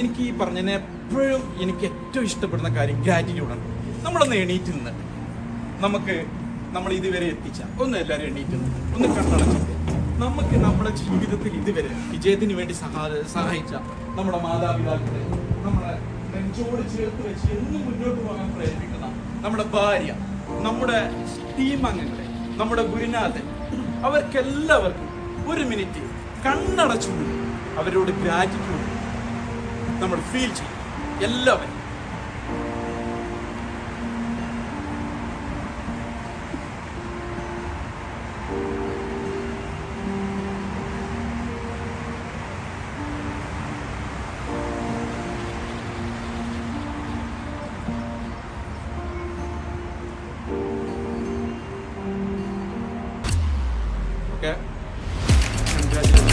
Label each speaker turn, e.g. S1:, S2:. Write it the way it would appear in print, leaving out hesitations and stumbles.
S1: എനിക്ക് ഈ പറഞ്ഞതിന് എപ്പോഴും എനിക്ക് ഏറ്റവും ഇഷ്ടപ്പെടുന്ന കാര്യം ഗ്രാറ്റിറ്റ്യൂഡാണ്. നമ്മളൊന്ന് എണീറ്റ് നിന്നിട്ട് നമ്മൾ ഇതുവരെ എത്തിച്ച ഒന്ന് എല്ലാവരും എണീറ്റ് നിന്നിട്ട് ഒന്ന് കണ്ണടച്ചിട്ട് നമുക്ക് നമ്മുടെ ജീവിതത്തിൽ ഇതുവരെ വിജയത്തിന് വേണ്ടി സഹായിച്ച നമ്മുടെ മാതാപിതാക്കളെ നമ്മളെ നെഞ്ചോട് ചേർത്ത് വെച്ച് എന്നും മുന്നോട്ട് പോകാൻ പ്രേരിപ്പിക്കുന്ന നമ്മുടെ ഭാര്യ, നമ്മുടെ ടീം അംഗങ്ങളെ, നമ്മുടെ ഗുരുനാഥൻ, അവർക്കെല്ലാവർക്കും ഒരു മിനിറ്റ് കണ്ണടച്ചുകൊണ്ട് അവരോട് ഗ്രാറ്റിറ്റ്യൂഡ് നമ്മൾ ഫീൽ ചെയ്യും എല്ലാവരും. Okay. Congratulations.